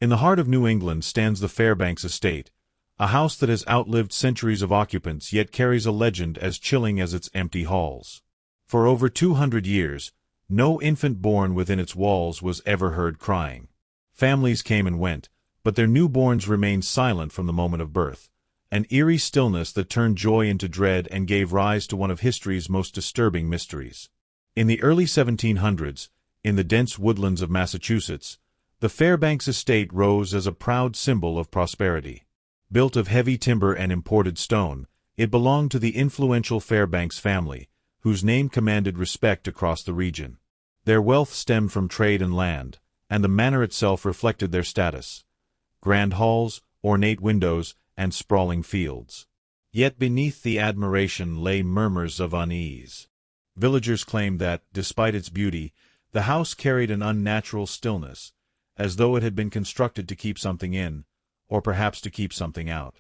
In the heart of New England stands the Fairbanks estate, a house that has outlived centuries of occupants yet carries a legend as chilling as its empty halls. For over 200 years, no infant born within its walls was ever heard crying. Families came and went, but their newborns remained silent from the moment of birth, an eerie stillness that turned joy into dread and gave rise to one of history's most disturbing mysteries. In the early 1700s, in the dense woodlands of Massachusetts, the Fairbanks estate rose as a proud symbol of prosperity. Built of heavy timber and imported stone, it belonged to the influential Fairbanks family, whose name commanded respect across the region. Their wealth stemmed from trade and land, and the manor itself reflected their status. Grand halls, ornate windows, and sprawling fields. Yet beneath the admiration lay murmurs of unease. Villagers claimed that, despite its beauty, the house carried an unnatural stillness, as though it had been constructed to keep something in, or perhaps to keep something out.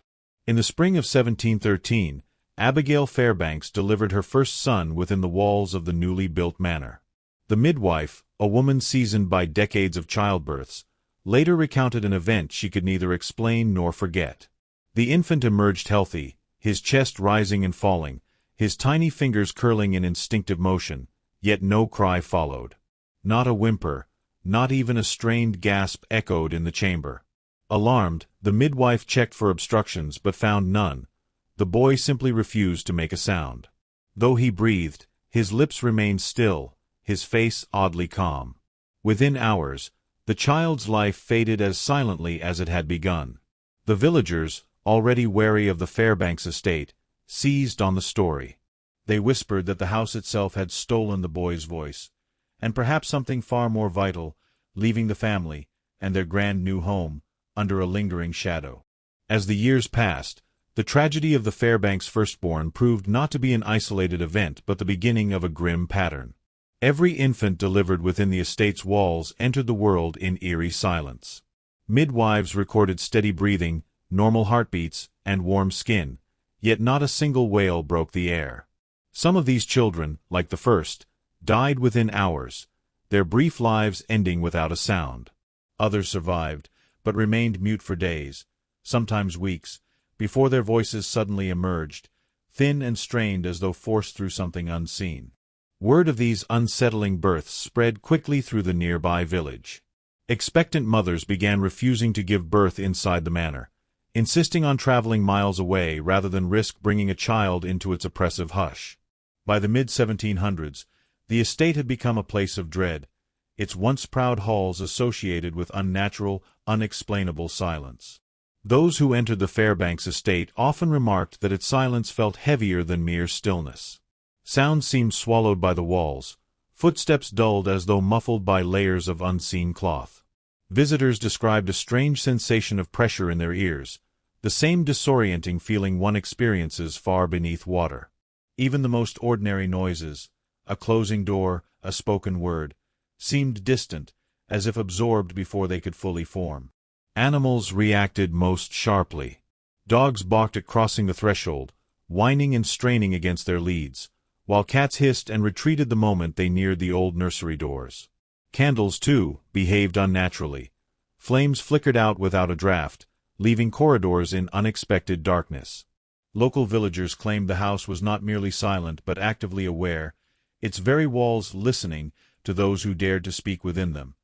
In the spring of 1713, Abigail Fairbanks delivered her first son within the walls of the newly built manor. The midwife, a woman seasoned by decades of childbirths, later recounted an event she could neither explain nor forget. The infant emerged healthy, his chest rising and falling, his tiny fingers curling in instinctive motion, yet no cry followed. Not a whimper, not even a strained gasp echoed in the chamber. Alarmed, the midwife checked for obstructions but found none. The boy simply refused to make a sound. Though he breathed, his lips remained still, his face oddly calm. Within hours, the child's life faded as silently as it had begun. The villagers, already wary of the Fairbanks estate, seized on the story. They whispered that the house itself had stolen the boy's voice, and perhaps something far more vital, leaving the family, and their grand new home, under a lingering shadow. As the years passed, the tragedy of the Fairbanks firstborn proved not to be an isolated event but the beginning of a grim pattern. Every infant delivered within the estate's walls entered the world in eerie silence. Midwives recorded steady breathing, normal heartbeats, and warm skin, yet not a single wail broke the air. Some of these children, like the first, died within hours, their brief lives ending without a sound. Others survived, but remained mute for days, sometimes weeks, before their voices suddenly emerged, thin and strained as though forced through something unseen. Word of these unsettling births spread quickly through the nearby village. Expectant mothers began refusing to give birth inside the manor, insisting on traveling miles away rather than risk bringing a child into its oppressive hush. By the mid-1700s, the estate had become a place of dread, its once proud halls associated with unnatural, unexplainable silence. Those who entered the Fairbanks estate often remarked that its silence felt heavier than mere stillness. Sounds seemed swallowed by the walls, footsteps dulled as though muffled by layers of unseen cloth. Visitors described a strange sensation of pressure in their ears, the same disorienting feeling one experiences far beneath water. Even the most ordinary noises, a closing door, a spoken word, seemed distant, as if absorbed before they could fully form. Animals reacted most sharply. Dogs barked at crossing the threshold, whining and straining against their leads, while cats hissed and retreated the moment they neared the old nursery doors. Candles, too, behaved unnaturally. Flames flickered out without a draft, leaving corridors in unexpected darkness. Local villagers claimed the house was not merely silent but actively aware, its very walls listening to those who dared to speak within them,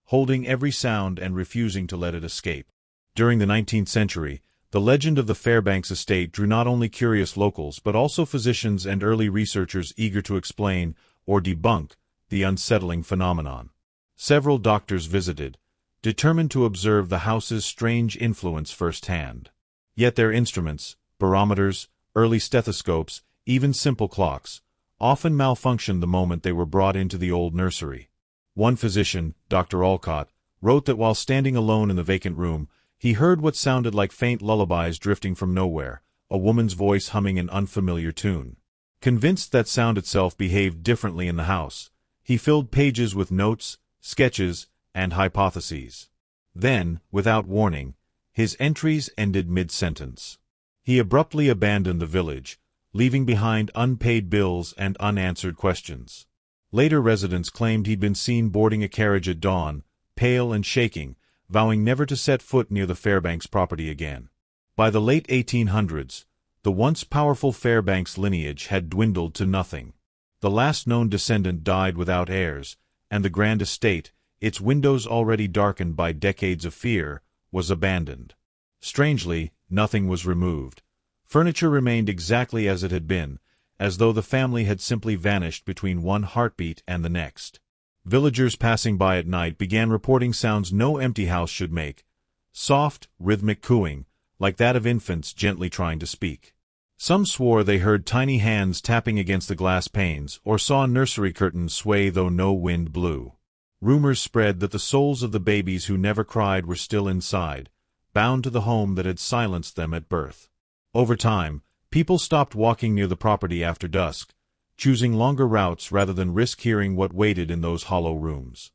holding every sound and refusing to let it escape. During the 19th century, the legend of the Fairbanks estate drew not only curious locals but also physicians and early researchers eager to explain, or debunk, the unsettling phenomenon. Several doctors visited, determined to observe the house's strange influence firsthand. Yet their instruments, barometers, early stethoscopes, even simple clocks, often malfunctioned the moment they were brought into the old nursery. One physician, Dr. Alcott, wrote that while standing alone in the vacant room, he heard what sounded like faint lullabies drifting from nowhere, a woman's voice humming an unfamiliar tune. Convinced that sound itself behaved differently in the house, he filled pages with notes, sketches, and hypotheses. Then, without warning, his entries ended mid-sentence. He abruptly abandoned the village, leaving behind unpaid bills and unanswered questions. Later residents claimed he'd been seen boarding a carriage at dawn, pale and shaking, vowing never to set foot near the Fairbanks property again. By the late 1800s, the once powerful Fairbanks lineage had dwindled to nothing. The last known descendant died without heirs, and the grand estate, its windows already darkened by decades of fear, was abandoned. Strangely, nothing was removed. Furniture remained exactly as it had been, as though the family had simply vanished between one heartbeat and the next. Villagers passing by at night began reporting sounds no empty house should make: soft, rhythmic cooing, like that of infants gently trying to speak. Some swore they heard tiny hands tapping against the glass panes, or saw nursery curtains sway though no wind blew. Rumors spread that the souls of the babies who never cried were still inside, bound to the home that had silenced them at birth. Over time, people stopped walking near the property after dusk, choosing longer routes rather than risk hearing what waited in those hollow rooms.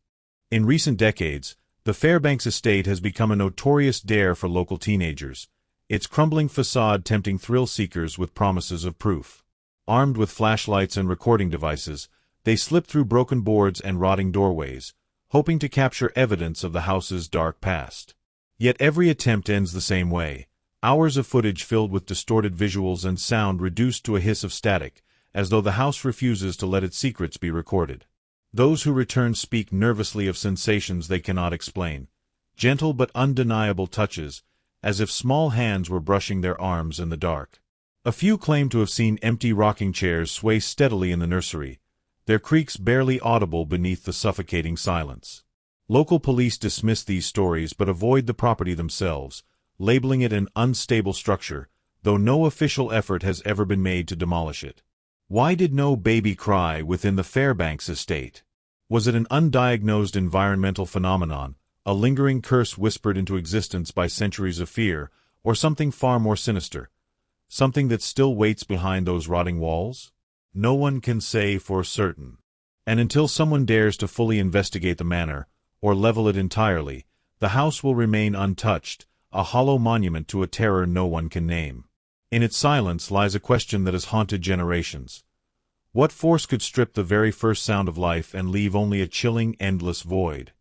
In recent decades, the Fairbanks estate has become a notorious dare for local teenagers, its crumbling facade tempting thrill-seekers with promises of proof. Armed with flashlights and recording devices, they slip through broken boards and rotting doorways, hoping to capture evidence of the house's dark past. Yet every attempt ends the same way: hours of footage filled with distorted visuals and sound reduced to a hiss of static, as though the house refuses to let its secrets be recorded. Those who return speak nervously of sensations they cannot explain, gentle but undeniable touches, as if small hands were brushing their arms in the dark. A few claim to have seen empty rocking chairs sway steadily in the nursery, their creaks barely audible beneath the suffocating silence. Local police dismiss these stories but avoid the property themselves, labeling it an unstable structure, though no official effort has ever been made to demolish it. Why did no baby cry within the Fairbanks estate? Was it an undiagnosed environmental phenomenon, a lingering curse whispered into existence by centuries of fear, or something far more sinister? Something that still waits behind those rotting walls? No one can say for certain. And until someone dares to fully investigate the manor, or level it entirely, the house will remain untouched, a hollow monument to a terror no one can name. In its silence lies a question that has haunted generations. What force could strip the very first sound of life and leave only a chilling, endless void?